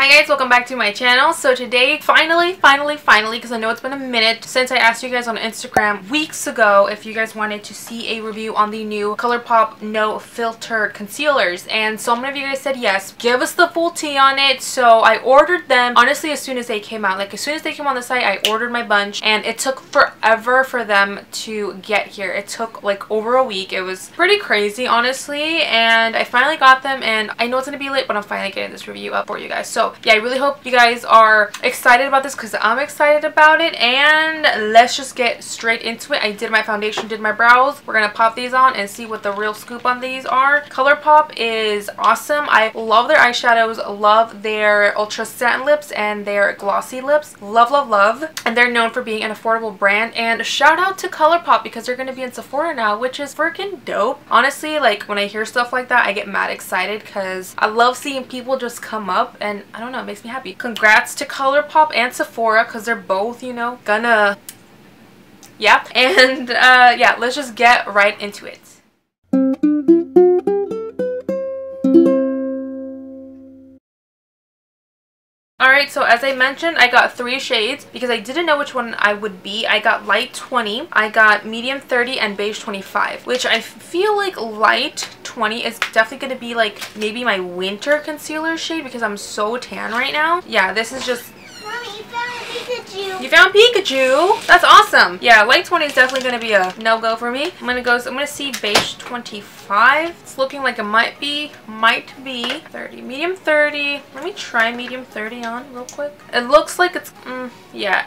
Hi guys, welcome back to my channel. So today, finally, because I know it's been a minute since I asked you guys on Instagram weeks ago if you guys wanted to see a review on the new ColourPop No Filter concealers. And so many of you guys said yes. Give us the full tea on it. So I ordered them, honestly, as soon as they came out. Like, as soon as they came on the site, I ordered my bunch. And it took forever for them to get here. It took like over a week. It was pretty crazy, honestly. And I finally got them. And I know it's going to be late, but I'm finally getting this review up for you guys. So yeah, I really hope you guys are excited about this because I'm excited about it. And let's just get straight into it. I did my foundation, did my brows. We're gonna pop these on and see what the real scoop on these are. ColourPop is awesome. I love their eyeshadows, love their ultra satin lips and their glossy lips. Love, love, love. And they're known for being an affordable brand. And shout out to ColourPop because they're gonna be in Sephora now, which is freaking dope. Honestly, like when I hear stuff like that, I get mad excited because I love seeing people just come up, and I don't know, it makes me happy. Congrats to ColourPop and Sephora because they're both, you know, gonna, yeah. And yeah, let's just get right into it. Alright, so as I mentioned, I got 3 shades because I didn't know which one I would be. I got light 20, I got medium 30, and beige 25, which I feel like light 20 is definitely going to be like maybe my winter concealer shade because I'm so tan right now. Yeah, this is just... Mommy, you found Pikachu. You found Pikachu? That's awesome. Yeah, light 20 is definitely going to be a no-go for me. I'm gonna see beige 25. It's looking like it might be 30. Medium 30. Let me try medium 30 on real quick. It looks like it's, yeah,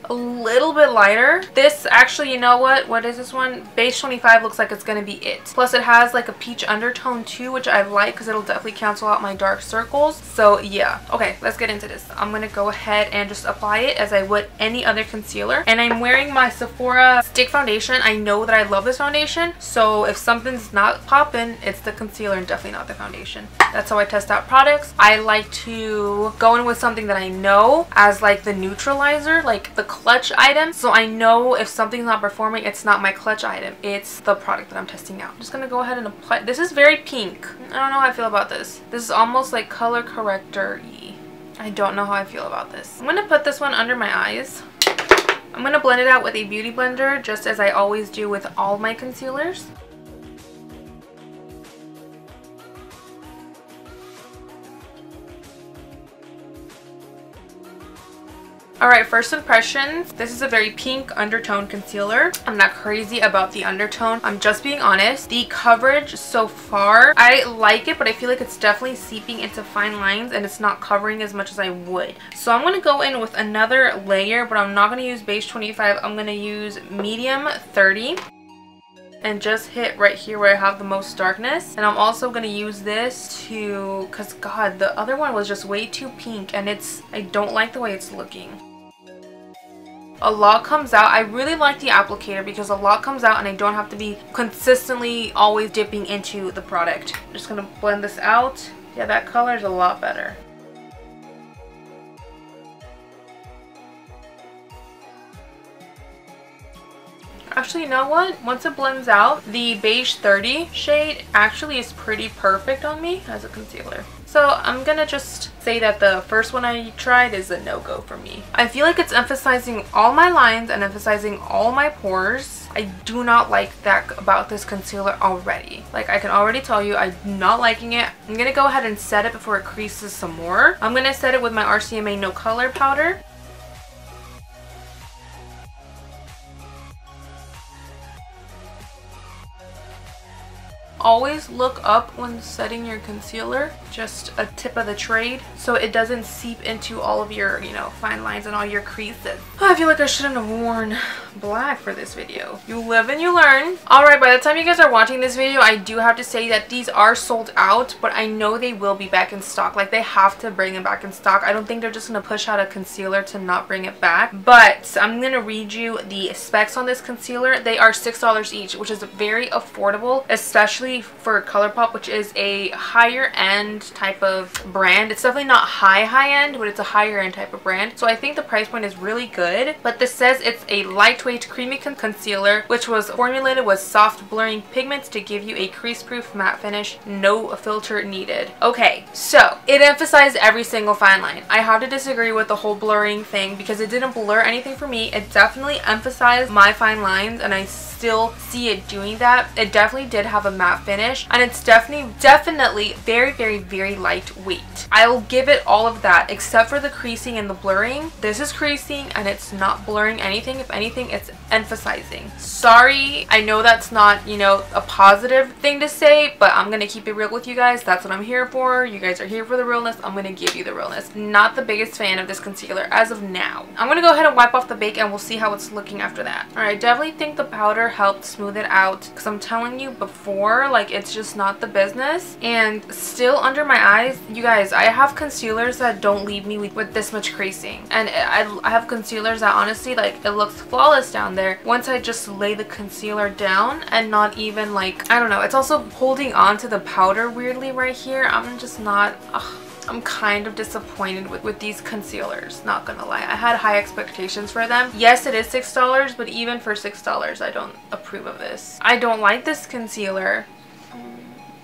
a little bit lighter. This actually, you know what is this one? Beige 25 looks like it's going to be it. Plus it has like a peach undertone too, which I like because it'll definitely cancel out my dark circles. So yeah. Okay, let's get into this. I'm going to go ahead and just apply it as I would any other concealer. And I'm wearing my Sephora stick foundation. I know that I love this foundation. So if something's not popping, it's the concealer and definitely not the foundation. That's how I test out products. I like to go in with something that I know as like the neutralizer, like the clutch item. So I know if something's not performing, it's not my clutch item. It's the product that I'm testing out. I'm just gonna go ahead and apply. This is very pink. I don't know how I feel about this. This is almost like color corrector-y. I don't know how I feel about this. I'm going to put this one under my eyes. I'm going to blend it out with a beauty blender just as I always do with all my concealers. Alright, first impressions. This is a very pink undertone concealer. I'm not crazy about the undertone. I'm just being honest. The coverage so far, I like it, but I feel like it's definitely seeping into fine lines and it's not covering as much as I would. So I'm going to go in with another layer, but I'm not going to use beige 25. I'm going to use medium 30. And just hit right here where I have the most darkness. And I'm also going to use this to, because God, the other one was just way too pink and I don't like the way it's looking. A lot comes out. I really like the applicator because a lot comes out and I don't have to be consistently always dipping into the product. I'm just going to blend this out. Yeah, that color is a lot better. Actually, you know what? Once it blends out, the beige 30 shade actually is pretty perfect on me as a concealer. So I'm gonna just say that the first one I tried is a no-go for me. I feel like it's emphasizing all my lines and emphasizing all my pores. I do not like that about this concealer already. Like, I can already tell you I'm not liking it. I'm gonna go ahead and set it before it creases some more. I'm gonna set it with my RCMA No Color powder. Always look up when setting your concealer, just a tip of the trade, so it doesn't seep into all of your, you know, fine lines and all your creases. I feel like I shouldn't have worn black for this video. You live and you learn. Alright, by the time you guys are watching this video, I do have to say that these are sold out, but I know they will be back in stock. Like, they have to bring them back in stock. I don't think they're just gonna push out a concealer to not bring it back. But I'm gonna read you the specs on this concealer. They are $6 each, which is very affordable, especially especially for ColourPop, which is a higher end type of brand. It's definitely not high end, but it's a higher end type of brand. So I think the price point is really good. But this says it's a lightweight creamy concealer, which was formulated with soft blurring pigments to give you a crease-proof matte finish, no filter needed. Okay, so it emphasized every single fine line. I have to disagree with the whole blurring thing because it didn't blur anything for me. It definitely emphasized my fine lines, and I still see it doing that. It definitely did have a matte finish, and it's definitely very lightweight. I'll give it all of that except for the creasing and the blurring. This is creasing and it's not blurring anything. If anything, it's emphasizing. Sorry, I know that's not, you know, a positive thing to say, but I'm gonna keep it real with you guys. That's what I'm here for. You guys are here for the realness. I'm gonna give you the realness. Not the biggest fan of this concealer as of now. I'm gonna go ahead and wipe off the bake and we'll see how it's looking after that. Alright, I definitely think the powder helped smooth it out because I'm telling you before, like, it's just not the business. And still under my eyes, you guys, I have concealers that don't leave me with this much creasing, and I have concealers that honestly, like, it looks flawless down there once I just lay the concealer down and not even, like, I don't know, it's also holding on to the powder weirdly right here. I'm just not, I'm kind of disappointed with these concealers, not gonna lie. I had high expectations for them. Yes, it is $6, but even for $6, I don't approve of this. I don't like this concealer.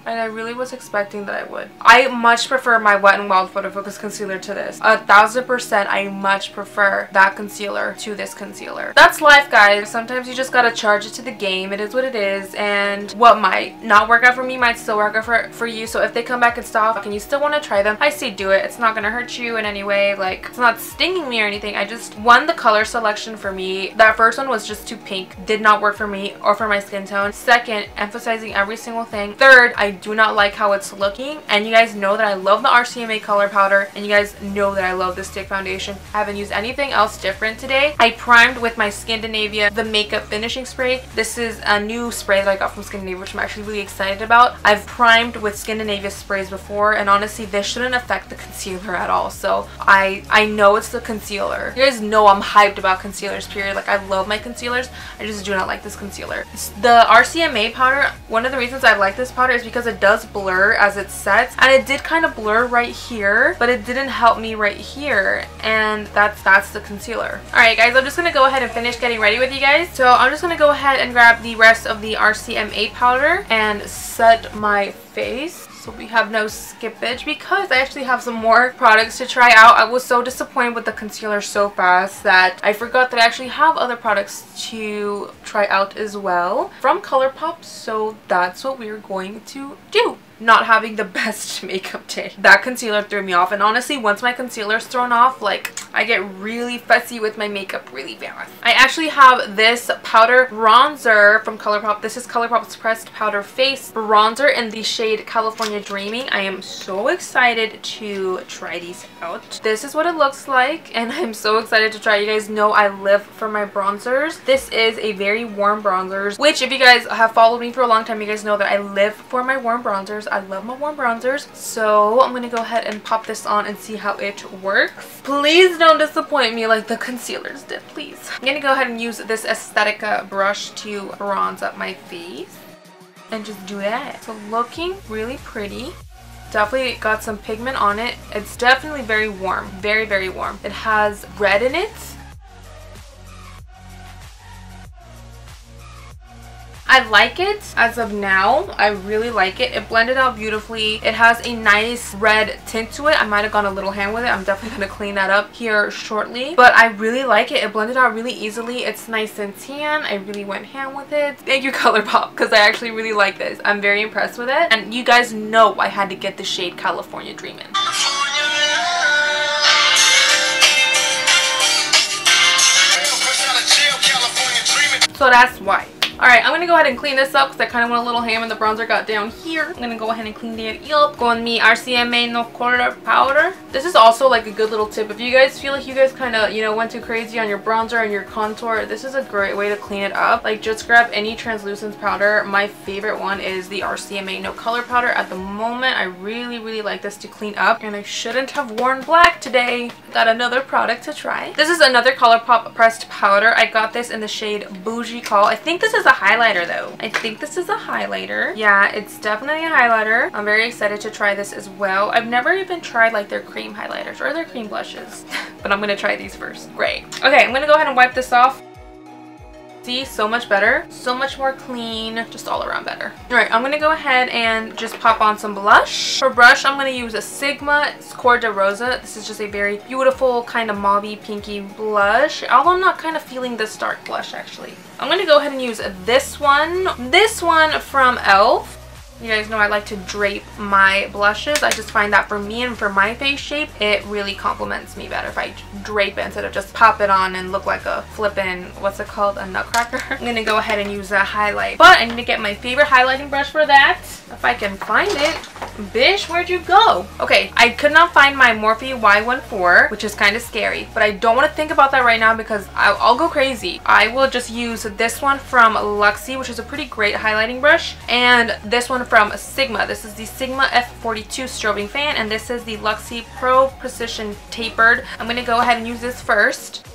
And I really was expecting that I would. I much prefer my Wet n Wild Photo Focus concealer to this. 1000%, I much prefer that concealer to this concealer. That's life, guys. Sometimes you just gotta charge it to the game. It is what it is. And what might not work out for me might still work out for you. So if they come back in stock and you still want to try them, I say do it. It's not gonna hurt you in any way. Like, it's not stinging me or anything. I just, one, the color selection for me, that first one was just too pink. Did not work for me or for my skin tone. Second, emphasizing every single thing. Third, I do not like how it's looking, and you guys know that I love the RCMA color powder, and you guys know that I love the stick foundation. I haven't used anything else different today. I primed with my Scandinavia the makeup finishing spray. This is a new spray that I got from Scandinavia, which I'm actually really excited about. I've primed with Scandinavia sprays before, and honestly this shouldn't affect the concealer at all. So I know it's the concealer. You guys know I'm hyped about concealers, period. Like, I love my concealers. I just do not like this concealer. The RCMA powder, one of the reasons I like this powder is because it does blur as it sets, and it did kind of blur right here, but it didn't help me right here, and that's the concealer. Alright guys, I'm just gonna go ahead and finish getting ready with you guys. So I'm just gonna go ahead and grab the rest of the RCMA powder and set my face so we have no skippage, because I actually have some more products to try out. I was so disappointed with the concealer so fast that I forgot that I actually have other products to try out as well from ColourPop, so that's what we're going to do. Not having the best makeup day. That concealer threw me off, and honestly once my concealer's thrown off, like, I get really fussy with my makeup really fast. I actually have this powder bronzer from ColourPop. This is ColourPop's Pressed Powder Face Bronzer in the shade California Dreaming. I am so excited to try these out. This is what it looks like, and I'm so excited to try. You guys know I live for my bronzers. This is a very warm bronzer, which if you guys have followed me for a long time, you guys know that I live for my warm bronzers. I love my warm bronzers. So I'm gonna go ahead and pop this on and see how it works. Please don't disappoint me like the concealers did, please. I'm gonna go ahead and use this Aesthetica brush to bronze up my face and just do that. So looking really pretty. Definitely got some pigment on it. It's definitely very warm, very warm. It has red in it. I like it as of now. I really like it. It blended out beautifully. It has a nice red tint to it. I might have gone a little ham with it. I'm definitely going to clean that up here shortly. But I really like it. It blended out really easily. It's nice and tan. I really went ham with it. Thank you, ColourPop, because I actually really like this. I'm very impressed with it. And you guys know I had to get the shade California Dreamin'. So that's why. Alright, I'm going to go ahead and clean this up because I kind of went a little ham and the bronzer got down here. I'm going to go ahead and clean that up. Con mi RCMA No Color Powder. This is also like a good little tip. If you guys feel like you guys kind of, you know, went too crazy on your bronzer and your contour, this is a great way to clean it up. Like, just grab any translucent powder. My favorite one is the RCMA No Color Powder. At the moment, I really like this to clean up. And I shouldn't have worn black today. Got another product to try. This is another ColourPop pressed powder. I got this in the shade Boujee Call. I think this is is a highlighter though. I think this is a highlighter. Yeah, it's definitely a highlighter. I'm very excited to try this as well. I've never even tried like their cream highlighters or their cream blushes, but I'm gonna try these first. Great. Okay, I'm gonna go ahead and wipe this off. See, so much better, so much more clean, just all around better. All right, I'm gonna go ahead and just pop on some blush. For brush, I'm gonna use a Sigma Score de Rosa. This is just a very beautiful kind of mauvey pinky blush, although I'm not kind of feeling this dark blush actually. I'm gonna go ahead and use this one from e.l.f. You guys know I like to drape my blushes. I just find that for me and for my face shape, it really complements me better if I drape it instead of just pop it on and look like a flippin', what's it called, a nutcracker. I'm going to go ahead and use a highlight. But I need to get my favorite highlighting brush for that. If I can find it. Bish, where'd you go? Okay, I could not find my Morphe Y14, which is kind of scary. But I don't want to think about that right now because I'll go crazy. I will just use this one from Luxie, which is a pretty great highlighting brush. And this one from Sigma. This is the Sigma F42 strobing fan, and this is the Luxie Pro Precision Tapered. I'm going to go ahead and use this first.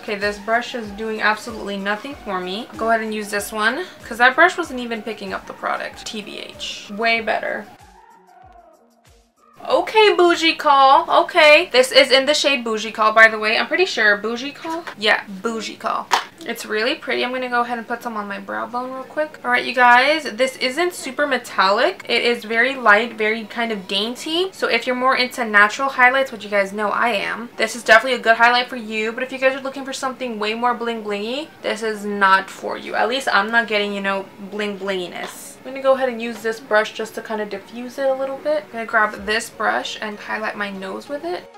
Okay, this brush is doing absolutely nothing for me. I'll go ahead and use this one because that brush wasn't even picking up the product. TBH. Way better. Okay, Boujee call. Okay. This is in the shade Boujee call, by the way. I'm pretty sure. Boujee call? Yeah, Boujee call. It's really pretty. I'm going to go ahead and put some on my brow bone real quick. Alright, you guys. This isn't super metallic. It is very light, very kind of dainty. So if you're more into natural highlights, which you guys know I am, this is definitely a good highlight for you. But if you guys are looking for something way more bling blingy, this is not for you. At least I'm not getting, you know, bling blinginess. I'm going to go ahead and use this brush just to kind of diffuse it a little bit. I'm going to grab this brush and highlight my nose with it.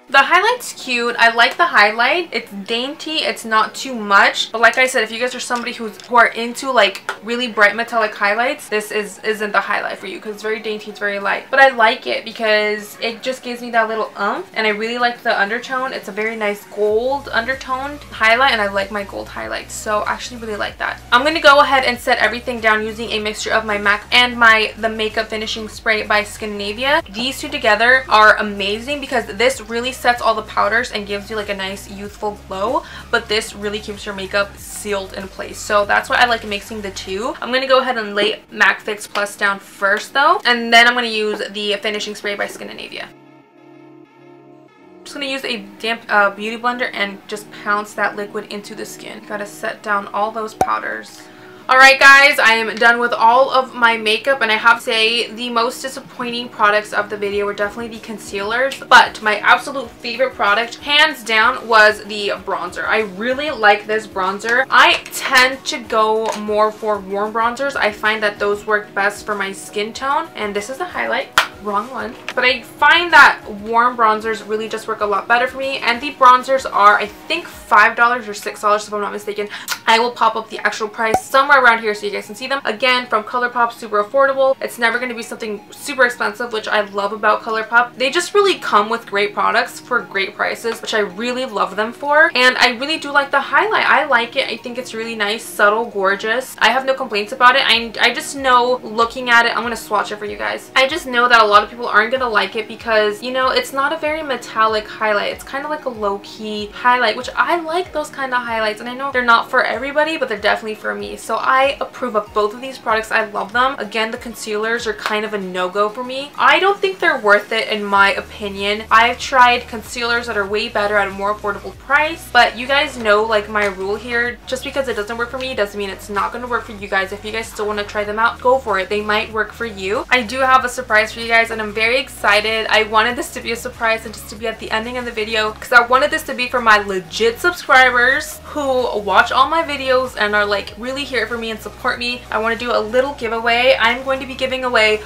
The highlight's cute. I like the highlight. It's dainty. It's not too much. But like I said, if you guys are somebody who are into like really bright metallic highlights, this isn't the highlight for you because it's very dainty. It's very light. But I like it because it just gives me that little oomph. And I really like the undertone. It's a very nice gold undertoned highlight, and I like my gold highlights. So I actually really like that. I'm going to go ahead and set everything down using a mixture of my MAC and the Makeup Finishing Spray by Scandinavia. These two together are amazing because this really sets all the powders and gives you like a nice youthful glow, but this really keeps your makeup sealed in place. So that's why I like mixing the two. I'm going to go ahead and lay MAC Fix Plus down first though, and then I'm going to use the Finishing Spray by Scandinavia. I'm just going to use a damp beauty blender and just pounce that liquid into the skin. Gotta set down all those powders. Alright guys, I am done with all of my makeup, and I have to say the most disappointing products of the video were definitely the concealers, but my absolute favorite product hands down was the bronzer. I really like this bronzer. I tend to go more for warm bronzers. I find that those work best for my skin tone, and this is the highlight. Wrong one. But I find that warm bronzers really just work a lot better for me, and the bronzers are I think $5 or $6 if I'm not mistaken. I will pop up the actual price somewhere around here so you guys can see them. Again, from ColourPop, super affordable. It's never going to be something super expensive, which I love about ColourPop. They just really come with great products for great prices, which I really love them for. And I really do like the highlight. I like it. I think it's really nice, subtle, gorgeous. I have no complaints about it. I just know looking at it, I'm going to swatch it for you guys. I just know that a lot of people aren't going to like it because, you know, it's not a very metallic highlight. It's kind of like a low-key highlight, which I like those kind of highlights. And I know they're not for everybody, but they're definitely for me. So I approve of both of these products. I love them. Again, the concealers are kind of a no-go for me. I don't think they're worth it in my opinion. I've tried concealers that are way better at a more affordable price, but you guys know like my rule here, just because it doesn't work for me doesn't mean it's not going to work for you guys. If you guys still want to try them out, go for it. They might work for you. I do have a surprise for you guys, and I'm very excited. I wanted this to be a surprise and just to be at the ending of the video because I wanted this to be for my legit subscribers who watch all my videos and are like really here for me and support me. I want to do a little giveaway. I'm going to be giving away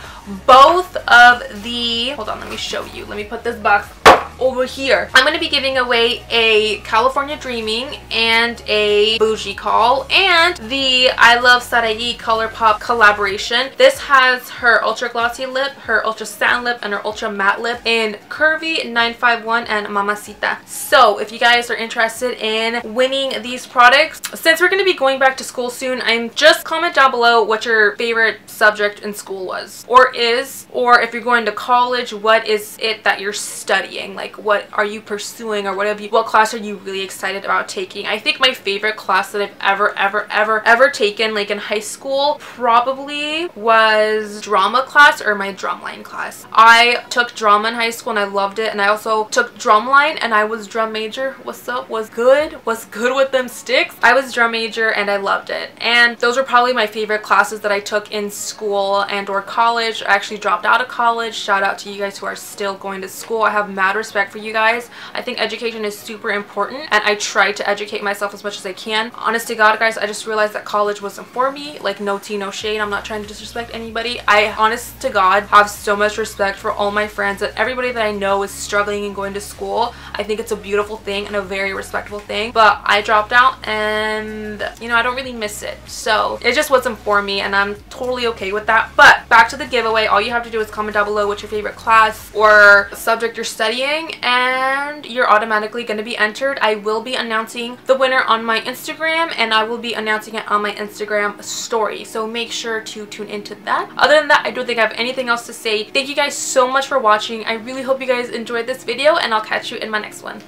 both of the, hold on, let me show you. Let me put this box over here. I'm going to be giving away a California Dreaming and a Boujee Call and the I Love Sarai ColourPop collaboration. This has her ultra glossy lip, her ultra satin lip, and her ultra matte lip in Curvy, 951, and Mamacita. So if you guys are interested in winning these products, since we're going to be going back to school soon, just comment down below what your favorite subject in school was or is, or if you're going to college, what is it that you're studying? Like, Like, what are you pursuing, or what class are you really excited about taking? I think my favorite class that I've ever taken, like in high school, probably was drama class or my drumline class. I took drama in high school and I loved it, and I also took drumline and I was drum major. What's up? Was good with them sticks. I was drum major and I loved it, and those were probably my favorite classes that I took in school and or college. I actually dropped out of college. Shout out to you guys who are still going to school. I have mad respect for you guys. I think education is super important, and I try to educate myself as much as I can. Honest to God, guys, I just realized that college wasn't for me. Like, no tea, no shade. I'm not trying to disrespect anybody. I, honest to God, have so much respect for all my friends and everybody that I know is struggling and going to school. I think it's a beautiful thing and a very respectable thing, but I dropped out and, you know, I don't really miss it. So it just wasn't for me, and I'm totally okay with that. But back to the giveaway. All you have to do is comment down below what's your favorite class or subject you're studying, and you're automatically going to be entered. I will be announcing the winner on my Instagram, and I will be announcing it on my Instagram story, so make sure to tune into that. Other than that, I don't think I have anything else to say. Thank you guys so much for watching. I really hope you guys enjoyed this video, and I'll catch you in my next one.